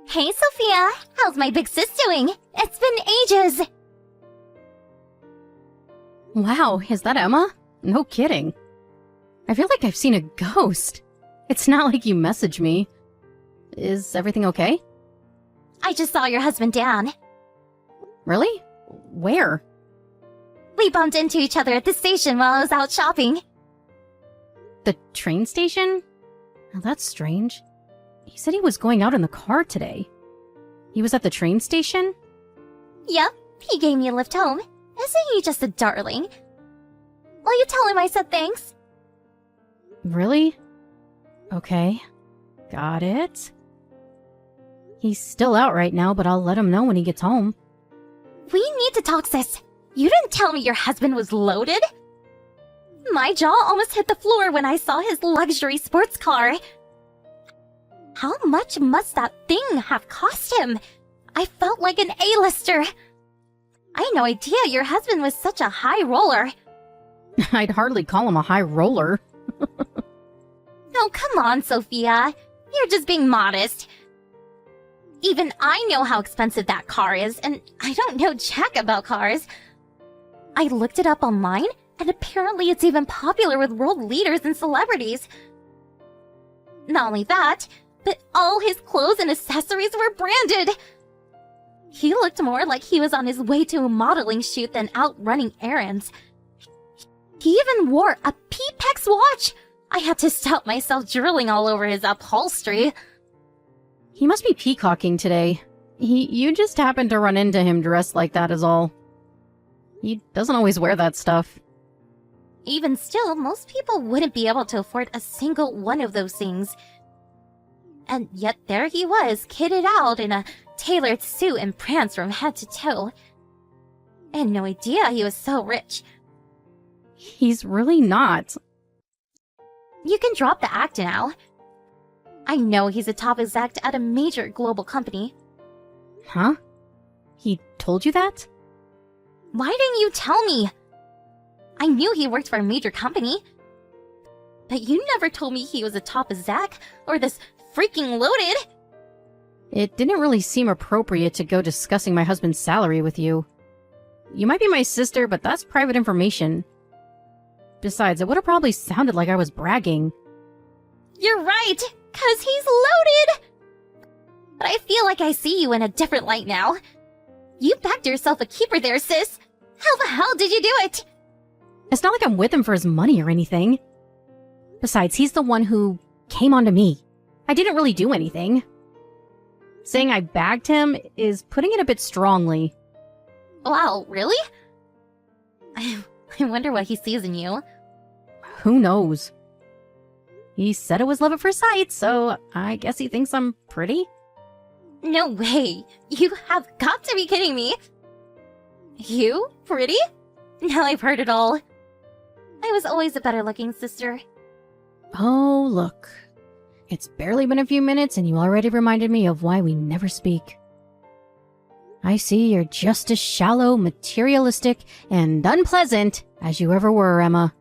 Hey, Sophia! How's my big sis doing? It's been ages! Wow, is that Emma? No kidding. I feel like I've seen a ghost. It's not like you messaged me. Is everything okay? I just saw your husband Dan. Really? Where? We bumped into each other at the station while I was out shopping. The train station? Now that's strange. He said he was going out in the car today. He was at the train station? Yep, he gave me a lift home. Isn't he just a darling? Will you tell him I said thanks? Really? Okay. Got it. He's still out right now, but I'll let him know when he gets home. We need to talk, sis. You didn't tell me your husband was loaded? My jaw almost hit the floor when I saw his luxury sports car. How much must that thing have cost him? I felt like an A-lister. I had no idea your husband was such a high roller. I'd hardly call him a high roller. Oh, come on, Sophia. You're just being modest. Even I know how expensive that car is, and I don't know jack about cars. I looked it up online, and apparently it's even popular with world leaders and celebrities. Not only that, but all his clothes and accessories were branded. He looked more like he was on his way to a modeling shoot than out running errands. He even wore a P-Pex watch. I had to stop myself drilling all over his upholstery. He must be peacocking today. You just happened to run into him dressed like that is all. He doesn't always wear that stuff. Even still, most people wouldn't be able to afford a single one of those things. And yet there he was, kitted out in a tailored suit and pranced from head to toe. I had no idea he was so rich. He's really not. You can drop the act now. I know he's a top exec at a major global company. Huh? He told you that? Why didn't you tell me? I knew he worked for a major company. But you never told me he was a top exec or this freaking loaded. It didn't really seem appropriate to go discussing my husband's salary with you. You might be my sister, but that's private information. Besides, it would have probably sounded like I was bragging. You're right, 'cause he's loaded! But I feel like I see you in a different light now. You backed yourself a keeper there, sis. How the hell did you do it? It's not like I'm with him for his money or anything. Besides, he's the one who came onto me. I didn't really do anything. Saying I bagged him is putting it a bit strongly. Wow, really? I wonder what he sees in you. Who knows? He said it was love at first sight, so I guess he thinks I'm pretty? No way. You have got to be kidding me. You? Pretty? Now I've heard it all. I was always a better looking sister. Oh, look. It's barely been a few minutes and you already reminded me of why we never speak. I see you're just as shallow, materialistic, and unpleasant as you ever were, Emma.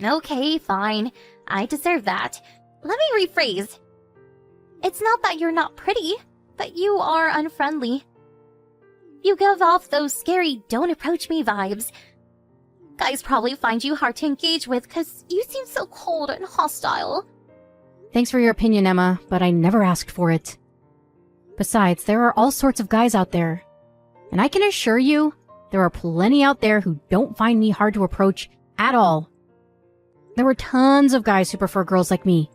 Okay, fine. I deserve that. Let me rephrase. It's not that you're not pretty, but you are unfriendly. You give off those scary don't approach me vibes. Guys probably find you hard to engage with because you seem so cold and hostile. Thanks for your opinion, Emma, but I never asked for it. Besides, there are all sorts of guys out there. And I can assure you, there are plenty out there who don't find me hard to approach at all. There are tons of guys who prefer girls like me.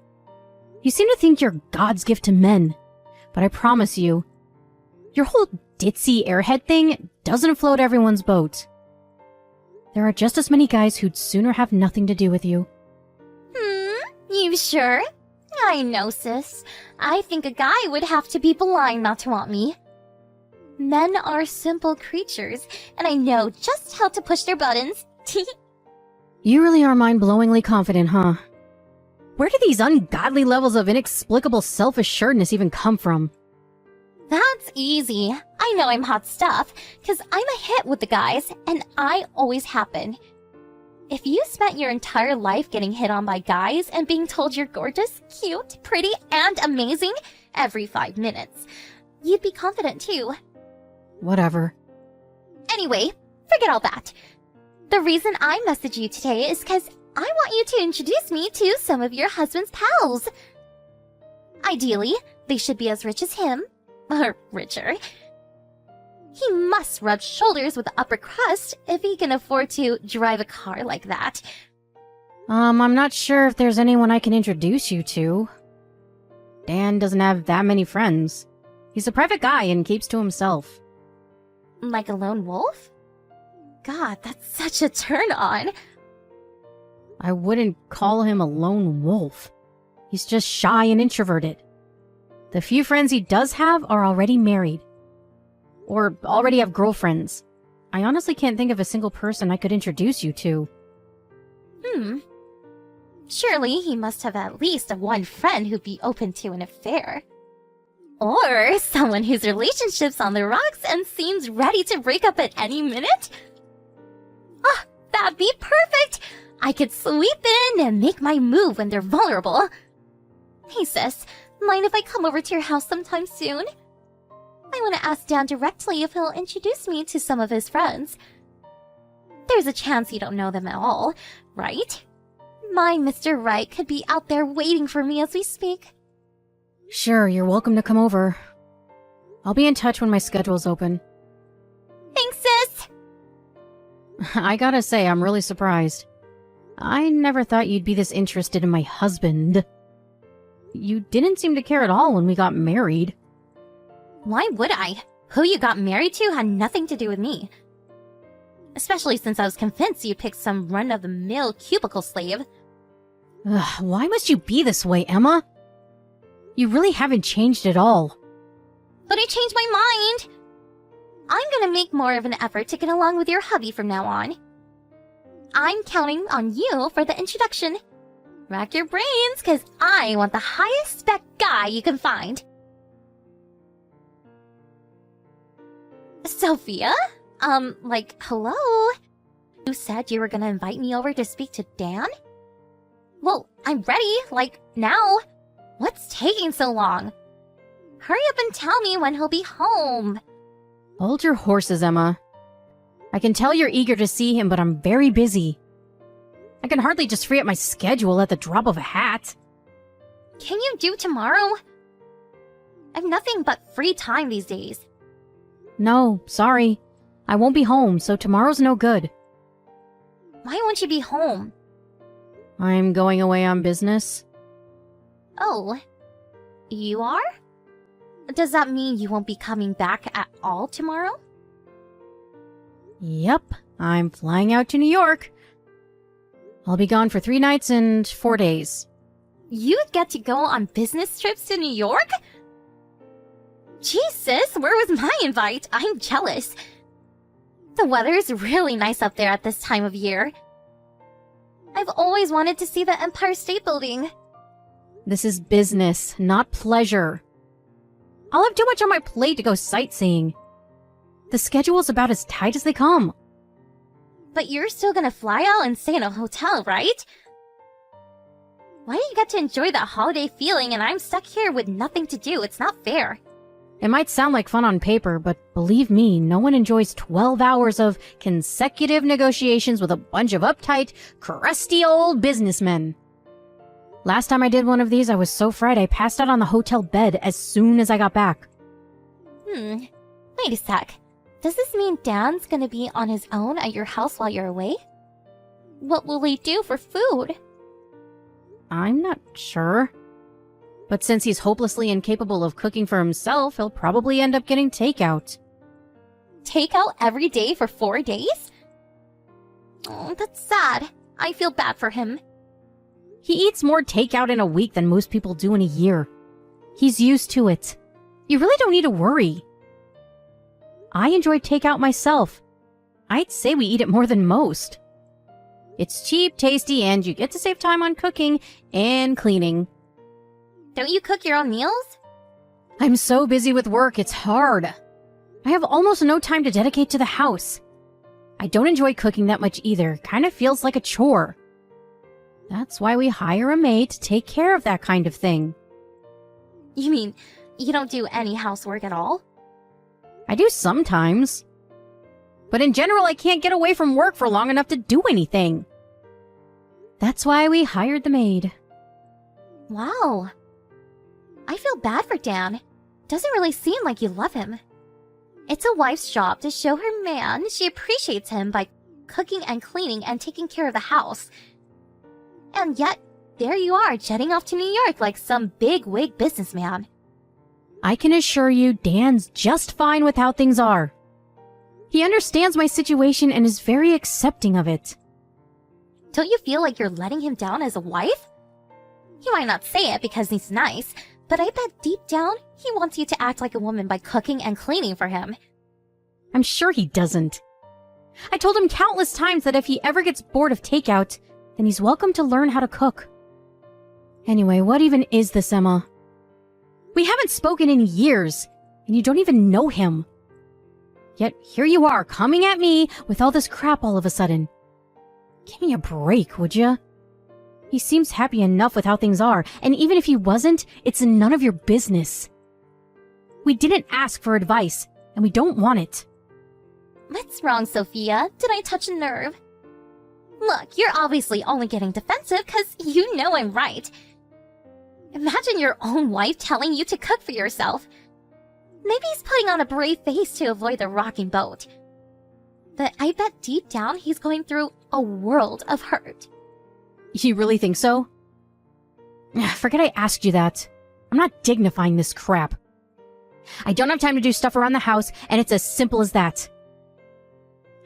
You seem to think you're God's gift to men, but I promise you, your whole ditzy airhead thing doesn't float everyone's boat. There are just as many guys who'd sooner have nothing to do with you. You sure? I know, sis. I think a guy would have to be blind not to want me. Men are simple creatures, and I know just how to push their buttons. You really are mind-blowingly confident, huh? Where do these ungodly levels of inexplicable self-assuredness even come from? That's easy. I know I'm hot stuff, because I'm a hit with the guys, and I always have been. If you spent your entire life getting hit on by guys and being told you're gorgeous, cute, pretty, and amazing every 5 minutes, you'd be confident too. Whatever. Anyway, forget all that. The reason I messaged you today is because I want you to introduce me to some of your husband's pals. Ideally, they should be as rich as him, or richer. He must rub shoulders with the upper crust if he can afford to drive a car like that. I'm not sure if there's anyone I can introduce you to. Dan doesn't have that many friends. He's a private guy and keeps to himself. Like a lone wolf? God, that's such a turn on. I wouldn't call him a lone wolf. He's just shy and introverted. The few friends he does have are already married. Or already have girlfriends. I honestly can't think of a single person I could introduce you to. Surely he must have at least one friend who'd be open to an affair. Or someone whose relationship's on the rocks and seems ready to break up at any minute? Ah, that'd be perfect! I could sweep in and make my move when they're vulnerable. Hey sis, mind if I come over to your house sometime soon? I want to ask Dan directly if he'll introduce me to some of his friends. There's a chance you don't know them at all, right? My Mr. Right could be out there waiting for me as we speak. Sure, you're welcome to come over. I'll be in touch when my schedule's open. Thanks, sis! I gotta say, I'm really surprised. I never thought you'd be this interested in my husband. You didn't seem to care at all when we got married. Why would I? Who you got married to had nothing to do with me. Especially since I was convinced you picked some run-of-the-mill cubicle slave. Ugh, why must you be this way, Emma? You really haven't changed at all. But I changed my mind! I'm gonna make more of an effort to get along with your hubby from now on. I'm counting on you for the introduction. Rack your brains, cause I want the highest spec guy you can find. Sophia? Hello? You said you were gonna invite me over to speak to Dan? Well, I'm ready, now. What's taking so long? Hurry up and tell me when he'll be home. Hold your horses, Emma. I can tell you're eager to see him, but I'm very busy. I can hardly just free up my schedule at the drop of a hat. Can you do tomorrow? I've nothing but free time these days. No, sorry. I won't be home, so tomorrow's no good. Why won't you be home? I'm going away on business. Oh, you are? Does that mean you won't be coming back at all tomorrow? Yep, I'm flying out to New York. I'll be gone for 3 nights and 4 days. You get to go on business trips to New York? Jesus, where was my invite? I'm jealous. The weather's really nice up there at this time of year. I've always wanted to see the Empire State Building. This is business, not pleasure. I'll have too much on my plate to go sightseeing. The schedule's about as tight as they come. But you're still gonna fly out and stay in a hotel, right? Why do you get to enjoy that holiday feeling and I'm stuck here with nothing to do? It's not fair. It might sound like fun on paper, but believe me, no one enjoys 12 hours of consecutive negotiations with a bunch of uptight, crusty old businessmen. Last time I did one of these, I was so fried I passed out on the hotel bed as soon as I got back. Wait a sec. Does this mean Dan's gonna be on his own at your house while you're away? What will he do for food? I'm not sure. But since he's hopelessly incapable of cooking for himself, he'll probably end up getting takeout. Takeout every day for 4 days? Oh, that's sad. I feel bad for him. He eats more takeout in a week than most people do in a year. He's used to it. You really don't need to worry. I enjoy takeout myself. I'd say we eat it more than most. It's cheap, tasty, and you get to save time on cooking and cleaning. Don't you cook your own meals? I'm so busy with work, it's hard. I have almost no time to dedicate to the house. I don't enjoy cooking that much either. Kind of feels like a chore. That's why we hire a maid to take care of that kind of thing. You mean you don't do any housework at all? I do sometimes. But in general, I can't get away from work for long enough to do anything. That's why we hired the maid. Wow. I feel bad for Dan. Doesn't really seem like you love him. It's a wife's job to show her man she appreciates him by cooking and cleaning and taking care of the house. And yet, there you are jetting off to New York like some big-wig businessman. I can assure you Dan's just fine with how things are. He understands my situation and is very accepting of it. Don't you feel like you're letting him down as a wife? He might not say it because he's nice, but I bet deep down he wants you to act like a woman by cooking and cleaning for him. I'm sure he doesn't. I told him countless times that if he ever gets bored of takeout, then he's welcome to learn how to cook. Anyway, what even is this, Emma? We haven't spoken in years, and you don't even know him. Yet here you are, coming at me with all this crap all of a sudden. Give me a break, would ya? He seems happy enough with how things are, and even if he wasn't, it's none of your business. We didn't ask for advice, and we don't want it. What's wrong, Sophia? Did I touch a nerve? Look, you're obviously only getting defensive because you know I'm right. Imagine your own wife telling you to cook for yourself. Maybe he's putting on a brave face to avoid the rocking boat. But I bet deep down he's going through a world of hurt. You really think so? Forget I asked you that. I'm not dignifying this crap. I don't have time to do stuff around the house, and it's as simple as that.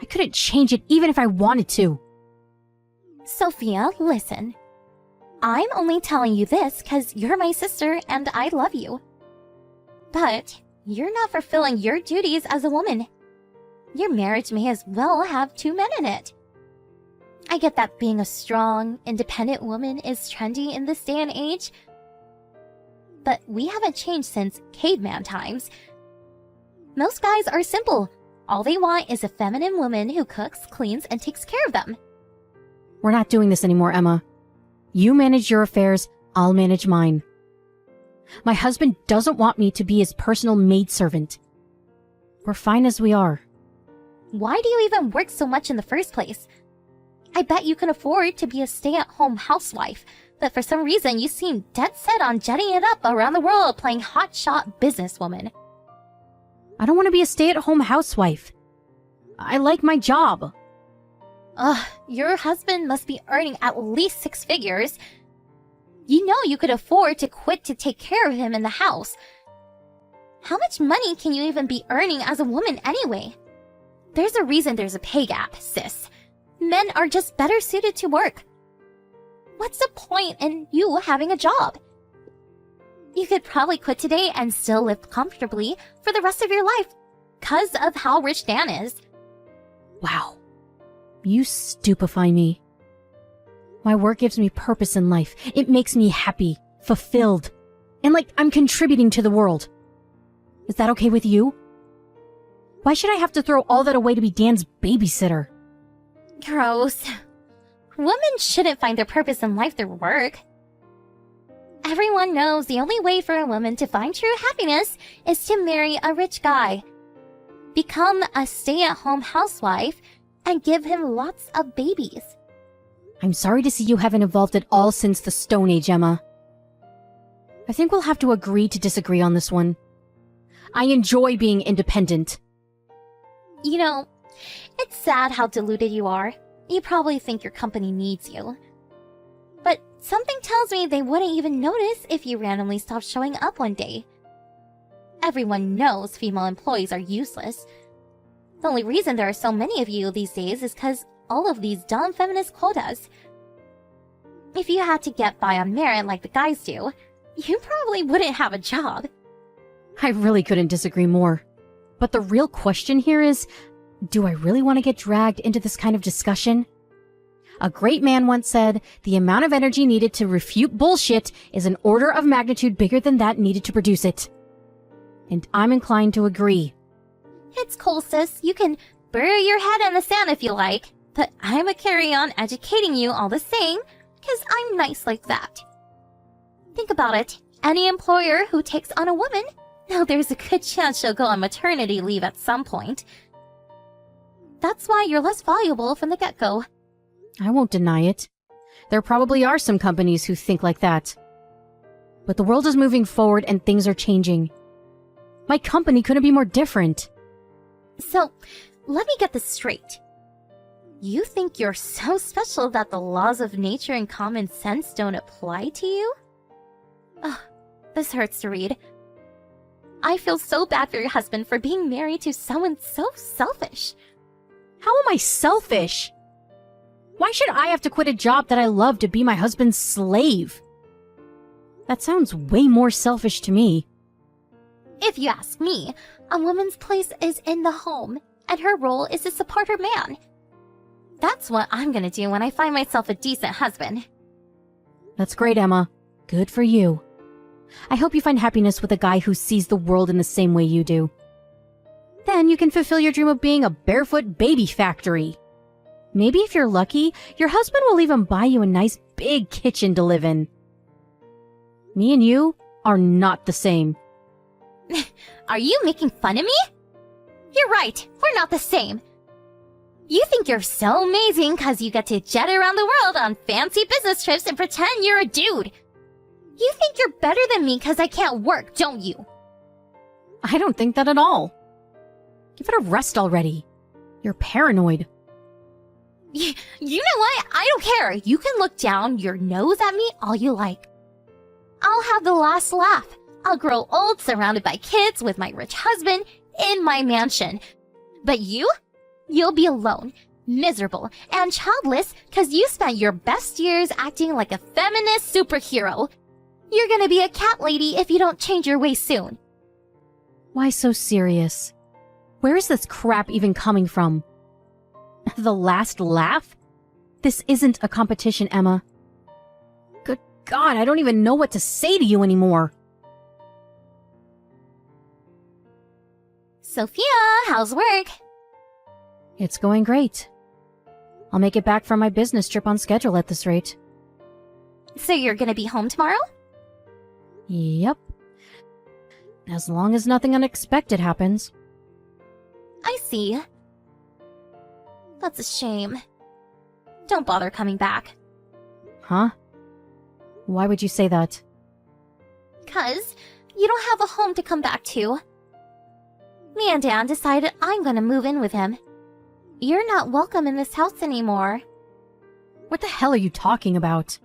I couldn't change it even if I wanted to. Sophia, listen. I'm only telling you this because you're my sister and I love you. But you're not fulfilling your duties as a woman. Your marriage may as well have 2 men in it. I get that being a strong, independent woman is trendy in this day and age. But we haven't changed since caveman times. Most guys are simple. All they want is a feminine woman who cooks, cleans, and takes care of them. We're not doing this anymore, Emma. You manage your affairs, I'll manage mine. My husband doesn't want me to be his personal maidservant. We're fine as we are. Why do you even work so much in the first place? I bet you can afford to be a stay-at-home housewife, but for some reason you seem dead set on jetting it up around the world playing hotshot businesswoman. I don't want to be a stay-at-home housewife. I like my job. Ugh, your husband must be earning at least 6 figures. You know you could afford to quit to take care of him in the house. How much money can you even be earning as a woman anyway? There's a reason there's a pay gap, sis. Men are just better suited to work. What's the point in you having a job? You could probably quit today and still live comfortably for the rest of your life, 'cause of how rich Dan is. Wow. You stupefy me. My work gives me purpose in life. It makes me happy, fulfilled, and like I'm contributing to the world. Is that okay with you? Why should I have to throw all that away to be Dan's babysitter? Gross. Women shouldn't find their purpose in life through work. Everyone knows the only way for a woman to find true happiness is to marry a rich guy, become a stay-at-home housewife, and give him lots of babies. I'm sorry to see you haven't evolved at all since the Stone Age, Emma. I think we'll have to agree to disagree on this one. I enjoy being independent. You know, it's sad how deluded you are. You probably think your company needs you. But something tells me they wouldn't even notice if you randomly stopped showing up one day. Everyone knows female employees are useless. The only reason there are so many of you these days is because all of these dumb feminist quotas. If you had to get by on merit like the guys do, you probably wouldn't have a job. I really couldn't disagree more. But the real question here is, do I really want to get dragged into this kind of discussion? A great man once said, the amount of energy needed to refute bullshit is an order of magnitude bigger than that needed to produce it. And I'm inclined to agree. It's cool, sis. You can bury your head in the sand if you like, but I'ma carry on educating you all the same, because I'm nice like that. Think about it. Any employer who takes on a woman, now there's a good chance she'll go on maternity leave at some point. That's why you're less valuable from the get-go. I won't deny it. There probably are some companies who think like that. But the world is moving forward and things are changing. My company couldn't be more different. So, let me get this straight. You think you're so special that the laws of nature and common sense don't apply to you? Ugh, this hurts to read. I feel so bad for your husband for being married to someone so selfish. How am I selfish? Why should I have to quit a job that I love to be my husband's slave? That sounds way more selfish to me. If you ask me, a woman's place is in the home, and her role is to support her man. That's what I'm gonna do when I find myself a decent husband. That's great, Emma. Good for you. I hope you find happiness with a guy who sees the world in the same way you do. Then you can fulfill your dream of being a barefoot baby factory. Maybe if you're lucky, your husband will even buy you a nice big kitchen to live in. Me and you are not the same. Are you making fun of me? You're right, we're not the same. You think you're so amazing because you get to jet around the world on fancy business trips and pretend you're a dude. You think you're better than me because I can't work, don't you? I don't think that at all. Give it a rest already. You're paranoid. You know what? I don't care. You can look down your nose at me all you like. I'll have the last laugh. I'll grow old surrounded by kids with my rich husband in my mansion. But you'll be alone, miserable, and childless because you spent your best years acting like a feminist superhero. You're gonna be a cat lady if you don't change your ways soon. Why so serious? Where is this crap even coming from? The last laugh? This isn't a competition, Emma. Good God, I don't even know what to say to you anymore. Sophia, how's work? It's going great. I'll make it back from my business trip on schedule at this rate. So you're gonna be home tomorrow? Yep. As long as nothing unexpected happens. I see. That's a shame. Don't bother coming back. Huh? Why would you say that? 'Cause you don't have a home to come back to. Me and Dan decided I'm gonna move in with him. You're not welcome in this house anymore. What the hell are you talking about?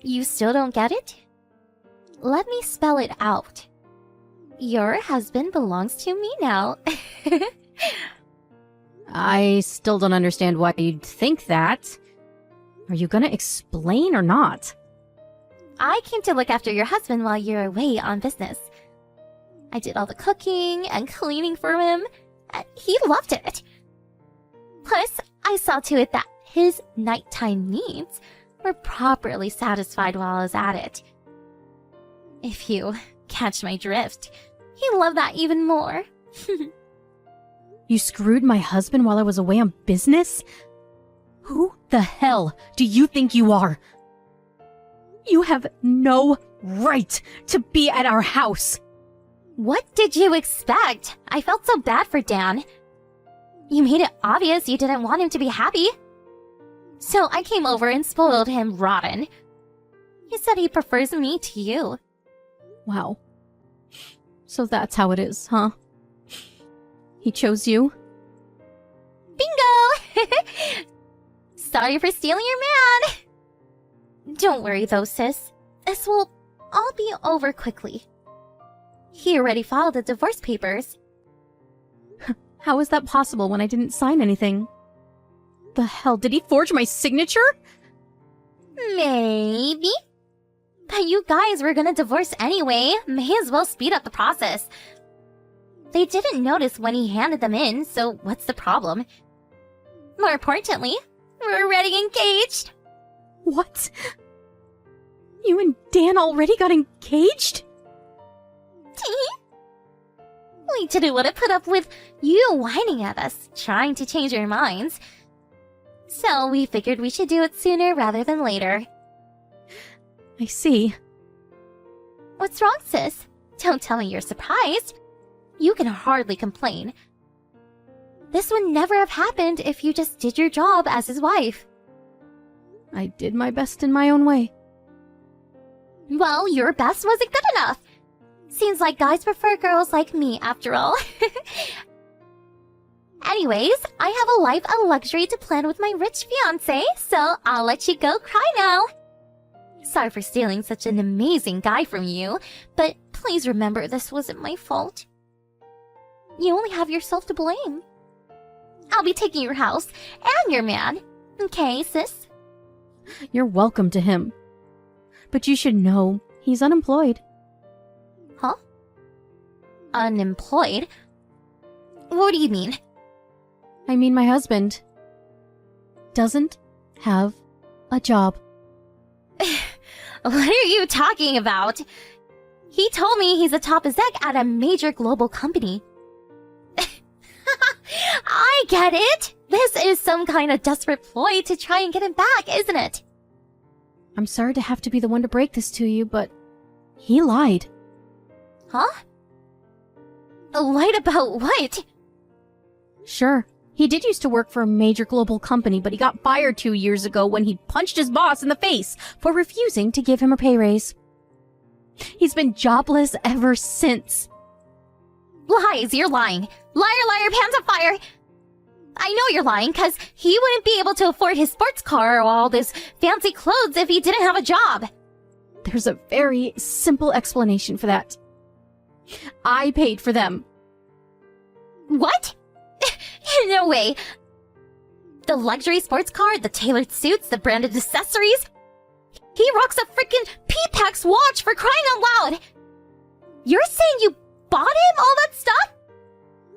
You still don't get it? Let me spell it out. Your husband belongs to me now. I still don't understand why you'd think that. Are you gonna explain or not? I came to look after your husband while you're away on business. I did all the cooking and cleaning for him, and he loved it. Plus, I saw to it that his nighttime needs were properly satisfied while I was at it. If you catch my drift, he loved that even more. You screwed my husband while I was away on business? Who the hell do you think you are? You have no right to be at our house. What did you expect? I felt so bad for Dan. You made it obvious you didn't want him to be happy. So I came over and spoiled him rotten. He said he prefers me to you. Wow. So that's how it is, huh? He chose you? Bingo! Sorry for stealing your man. Don't worry though, sis. This will all be over quickly. He already filed the divorce papers. How is that possible when I didn't sign anything? The hell, did he forge my signature? Maybe. But you guys were gonna divorce anyway. May as well speed up the process. They didn't notice when he handed them in, so what's the problem? More importantly, we're already engaged. What? You and Dan already got engaged? really didn't want to put up with you whining at us, trying to change our minds. So we figured we should do it sooner rather than later. I see. What's wrong, sis? Don't tell me you're surprised. You can hardly complain. This would never have happened if you just did your job as his wife. I did my best in my own way. Well, your best wasn't good enough. Seems like guys prefer girls like me, after all. Anyways, I have a life of luxury to plan with my rich fiancé, so I'll let you go cry now. Sorry for stealing such an amazing guy from you, but please remember this wasn't my fault. You only have yourself to blame. I'll be taking your house and your man. Okay, sis? You're welcome to him. But you should know, he's unemployed. Huh? Unemployed? What do you mean? I mean my husband doesn't have a job. What are you talking about? He told me he's a top exec at a major global company. I get it! This is some kind of desperate ploy to try and get him back, isn't it? I'm sorry to have to be the one to break this to you, but he lied. Huh? Lied about what? Sure, he did used to work for a major global company, but he got fired 2 years ago when he punched his boss in the face for refusing to give him a pay raise. He's been jobless ever since. Lies, you're lying. Liar, liar, pants on fire. I know you're lying, because he wouldn't be able to afford his sports car or all those fancy clothes if he didn't have a job. There's a very simple explanation for that. I paid for them. What? No way. The luxury sports car, the tailored suits, the branded accessories. He rocks a freaking P-Pax watch, for crying out loud. You're saying you bought him all that stuff?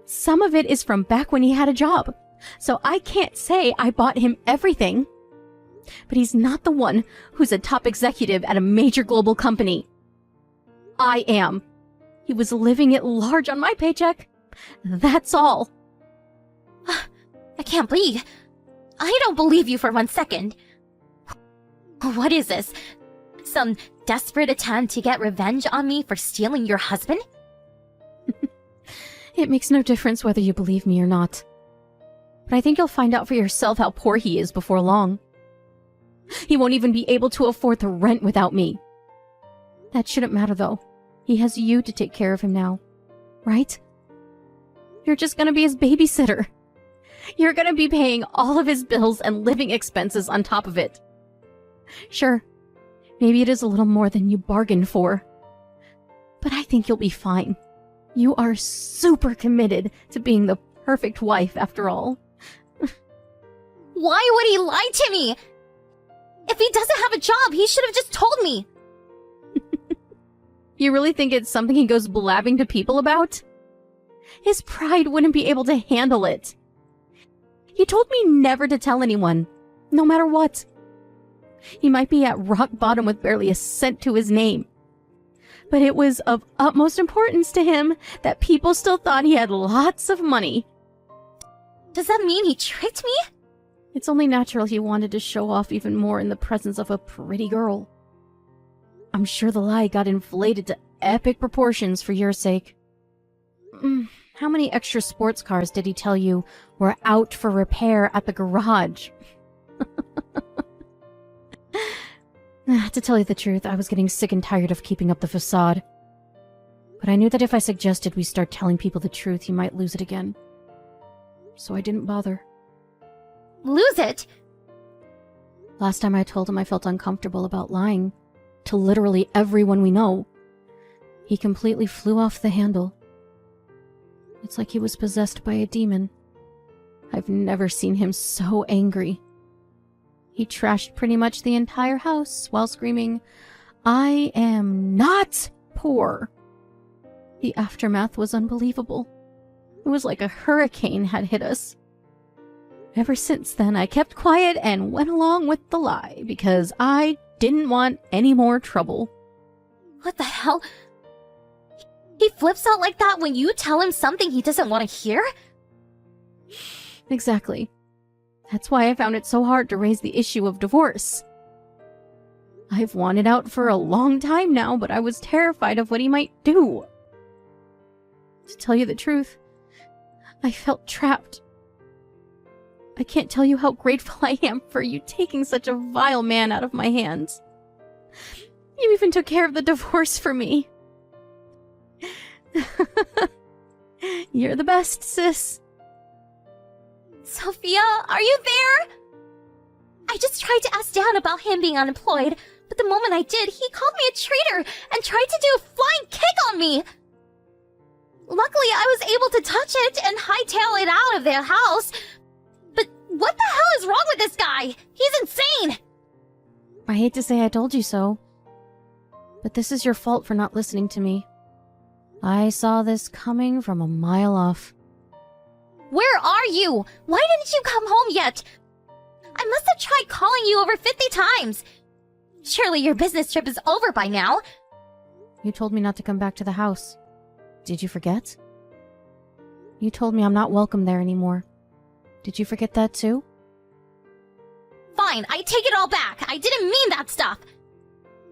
Some of it is from back when he had a job, so I can't say I bought him everything. But he's not the one who's a top executive at a major global company. I am. He was living at large on my paycheck. That's all. I can't believe. I don't believe you for 1 second. What is this? Some desperate attempt to get revenge on me for stealing your husband? It makes no difference whether you believe me or not. But I think you'll find out for yourself how poor he is before long. He won't even be able to afford the rent without me. That shouldn't matter, though. He has you to take care of him now, right? You're just gonna be his babysitter. You're gonna be paying all of his bills and living expenses on top of it. Sure, maybe it is a little more than you bargained for. But I think you'll be fine. You are super committed to being the perfect wife, after all. Why would he lie to me? If he doesn't have a job, he should have just told me. You really think it's something he goes blabbing to people about? His pride wouldn't be able to handle it. He told me never to tell anyone, no matter what. He might be at rock bottom with barely a cent to his name. But it was of utmost importance to him that people still thought he had lots of money. Does that mean he tricked me? It's only natural he wanted to show off even more in the presence of a pretty girl. I'm sure the lie got inflated to epic proportions for your sake. How many extra sports cars did he tell you were out for repair at the garage? To tell you the truth, I was getting sick and tired of keeping up the facade. But I knew that if I suggested we start telling people the truth, he might lose it again. So I didn't bother. Lose it? Last time I told him I felt uncomfortable about lying to literally everyone we know, he completely flew off the handle. It's like he was possessed by a demon. I've never seen him so angry. He trashed pretty much the entire house while screaming, "I am not poor." The aftermath was unbelievable. It was like a hurricane had hit us. Ever since then, I kept quiet and went along with the lie because I didn't want any more trouble. What the hell? He flips out like that when you tell him something he doesn't want to hear? Exactly. That's why I found it so hard to raise the issue of divorce. I've wanted out for a long time now, but I was terrified of what he might do. To tell you the truth, I felt trapped. I can't tell you how grateful I am for you taking such a vile man out of my hands. You even took care of the divorce for me. You're the best, sis. Sophia, are you there? I just tried to ask Dan about him being unemployed, but the moment I did, he called me a traitor and tried to do a flying kick on me. Luckily, I was able to touch it and hightail it out of their house. But what the hell is wrong with this guy? He's insane! I hate to say I told you so, but this is your fault for not listening to me. I saw this coming from a mile off. Where are you? Why didn't you come home yet? I must have tried calling you over 50 times. Surely your business trip is over by now. You told me not to come back to the house. Did you forget? You told me I'm not welcome there anymore. Did you forget that too? Fine, I take it all back. I didn't mean that stuff.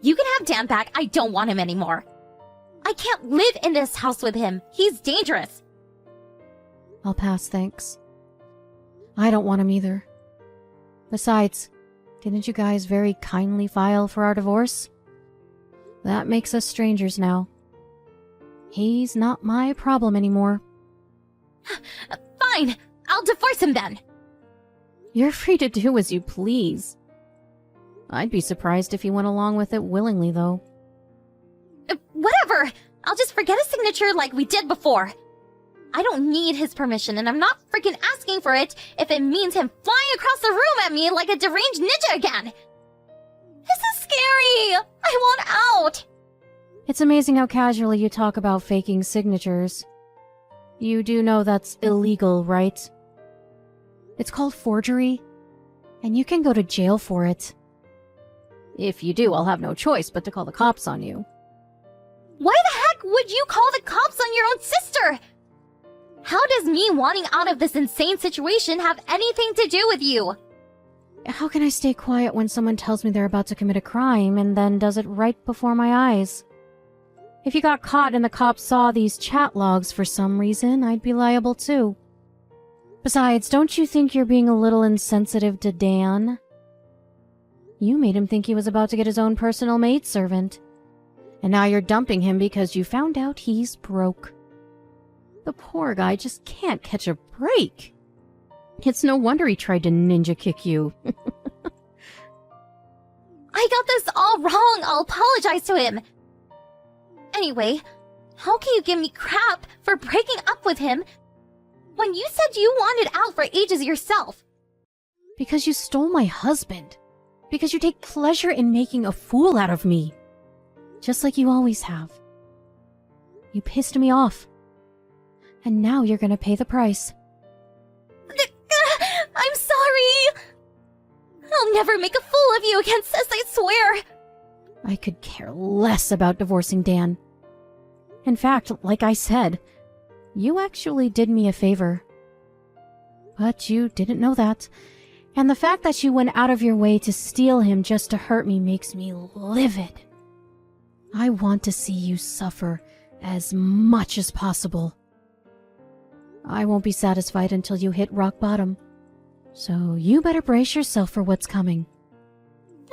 You can have Dan back. I don't want him anymore. I can't live in this house with him. He's dangerous. I'll pass, thanks. I don't want him either. Besides, didn't you guys very kindly file for our divorce? That makes us strangers now. He's not my problem anymore. Fine, I'll divorce him then. You're free to do as you please. I'd be surprised if he went along with it willingly, though. Whatever! I'll just forget his signature like we did before. I don't need his permission, and I'm not freaking asking for it if it means him flying across the room at me like a deranged ninja again. This is scary! I want out! It's amazing how casually you talk about faking signatures. You do know that's illegal, right? It's called forgery, and you can go to jail for it. If you do, I'll have no choice but to call the cops on you. Why the heck would you call the cops on your own sister? How does me wanting out of this insane situation have anything to do with you? How can I stay quiet when someone tells me they're about to commit a crime and then does it right before my eyes? If you got caught and the cops saw these chat logs for some reason, I'd be liable too. Besides, don't you think you're being a little insensitive to Dan? You made him think he was about to get his own personal maidservant. And now you're dumping him because you found out he's broke. The poor guy just can't catch a break. It's no wonder he tried to ninja kick you. I got this all wrong. I'll apologize to him. Anyway, how can you give me crap for breaking up with him when you said you wanted out for ages yourself? Because you stole my husband. Because you take pleasure in making a fool out of me. Just like you always have. You pissed me off. And now you're gonna pay the price. I'm sorry! I'll never make a fool of you again, sis, I swear! I could care less about divorcing Dan. In fact, like I said, you actually did me a favor. But you didn't know that. And the fact that you went out of your way to steal him just to hurt me makes me livid. I want to see you suffer as much as possible. I won't be satisfied until you hit rock bottom. So you better brace yourself for what's coming.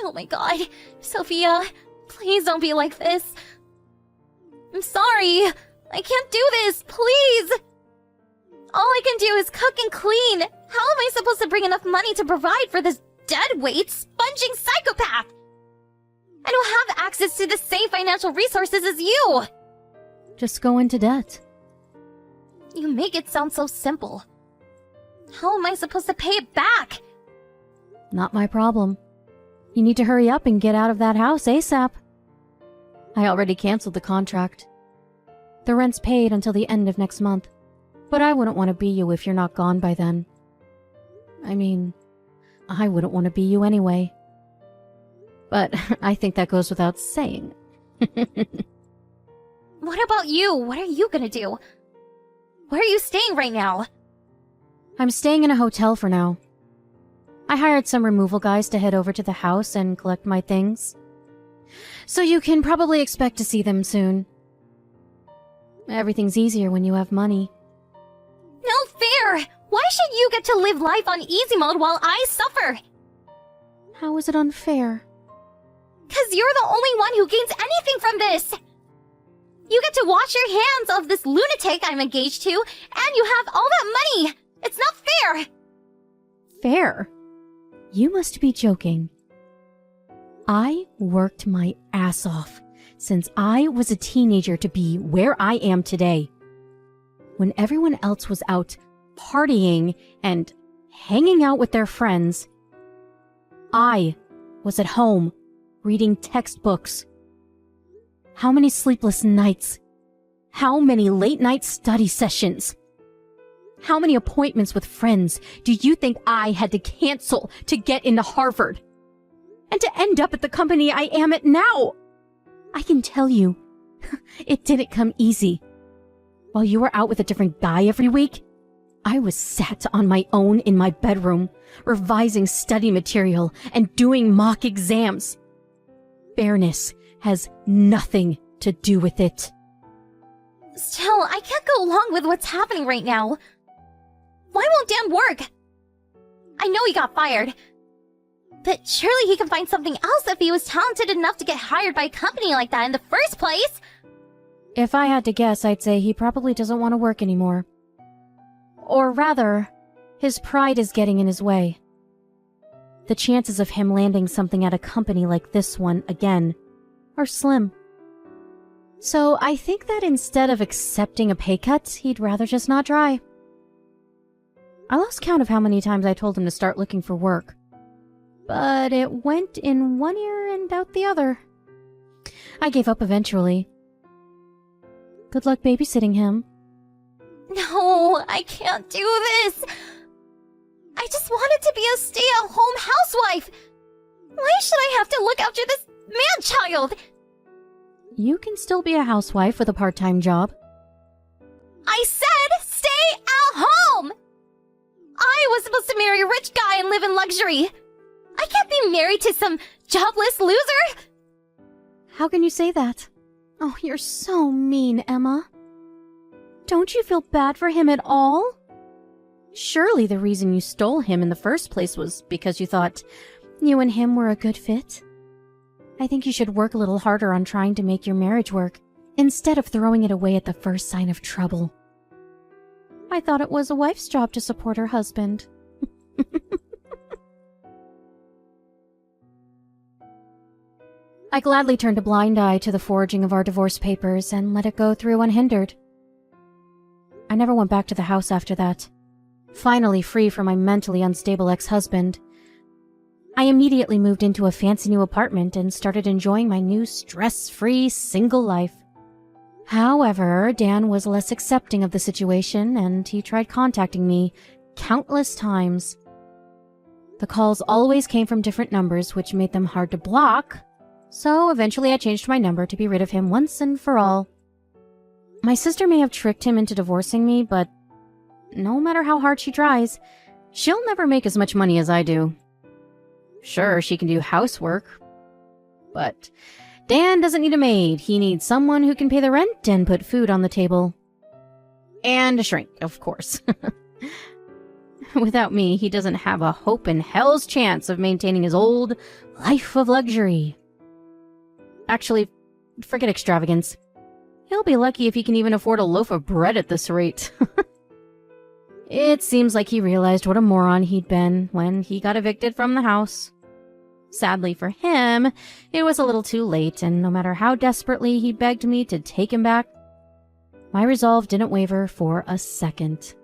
Oh my god, Sophia, please don't be like this. I'm sorry. I can't do this, please. All I can do is cook and clean. How am I supposed to bring enough money to provide for this deadweight, sponging psychopath? I don't have access to the same financial resources as you. Just go into debt. You make it sound so simple. How am I supposed to pay it back? Not my problem. You need to hurry up and get out of that house ASAP. I already canceled the contract. The rent's paid until the end of next month, but I wouldn't want to be you if you're not gone by then. I mean, I wouldn't want to be you anyway. But I think that goes without saying. What about you? What are you gonna do? Where are you staying right now? I'm staying in a hotel for now. I hired some removal guys to head over to the house and collect my things. So you can probably expect to see them soon. Everything's easier when you have money. No fair! Why should you get to live life on easy mode while I suffer? How is it unfair? 'Cause you're the only one who gains anything from this! You get to wash your hands of this lunatic I'm engaged to, and you have all that money! It's not fair! Fair? You must be joking. I worked my ass off since I was a teenager to be where I am today. When everyone else was out partying and hanging out with their friends, I was at home reading textbooks. How many sleepless nights? How many late-night study sessions? How many appointments with friends do you think I had to cancel to get into Harvard? And to end up at the company I am at now? I can tell you, it didn't come easy. While you were out with a different guy every week, I was sat on my own in my bedroom, revising study material and doing mock exams. Fairness has nothing to do with it. Still, I can't go along with what's happening right now. Why won't Dan work? I know he got fired, but surely he can find something else if he was talented enough to get hired by a company like that in the first place. If I had to guess, I'd say he probably doesn't want to work anymore. Or rather, his pride is getting in his way. The chances of him landing something at a company like this one again are slim. So I think that instead of accepting a pay cut, he'd rather just not try. I lost count of how many times I told him to start looking for work. But it went in one ear and out the other. I gave up eventually. Good luck babysitting him. No, I can't do this. I just wanted to be a stay-at-home housewife. Why should I have to look after this man-child? You can still be a housewife with a part-time job. I said stay at home! I was supposed to marry a rich guy and live in luxury. I can't be married to some jobless loser! How can you say that? Oh, you're so mean, Emma. Don't you feel bad for him at all? Surely the reason you stole him in the first place was because you thought you and him were a good fit. I think you should work a little harder on trying to make your marriage work, instead of throwing it away at the first sign of trouble. I thought it was a wife's job to support her husband. I gladly turned a blind eye to the forging of our divorce papers and let it go through unhindered. I never went back to the house after that. Finally free from my mentally unstable ex-husband, I immediately moved into a fancy new apartment and started enjoying my new stress-free single life. However, Dan was less accepting of the situation and he tried contacting me countless times. The calls always came from different numbers, which made them hard to block, so eventually I changed my number to be rid of him once and for all. My sister may have tricked him into divorcing me, but no matter how hard she tries, she'll never make as much money as I do. Sure, she can do housework, but Dan doesn't need a maid. He needs someone who can pay the rent and put food on the table. And a shrink, of course. Without me, he doesn't have a hope in hell's chance of maintaining his old life of luxury. Actually, forget extravagance. He'll be lucky if he can even afford a loaf of bread at this rate. It seems like he realized what a moron he'd been when he got evicted from the house. Sadly for him, it was a little too late, and no matter how desperately he begged me to take him back, my resolve didn't waver for a second.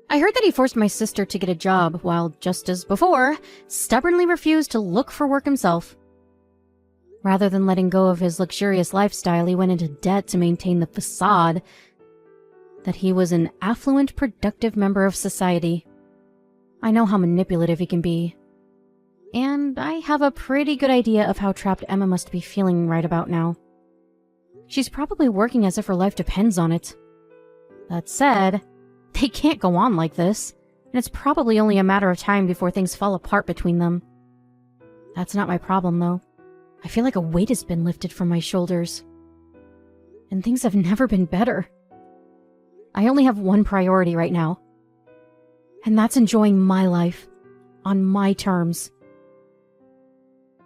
I heard that he forced my sister to get a job, while, just as before, stubbornly refused to look for work himself. Rather than letting go of his luxurious lifestyle, he went into debt to maintain the facade that he was an affluent, productive member of society. I know how manipulative he can be. And I have a pretty good idea of how trapped Emma must be feeling right about now. She's probably working as if her life depends on it. That said, they can't go on like this, and it's probably only a matter of time before things fall apart between them. That's not my problem, though. I feel like a weight has been lifted from my shoulders. And things have never been better. I only have one priority right now. And that's enjoying my life. On my terms.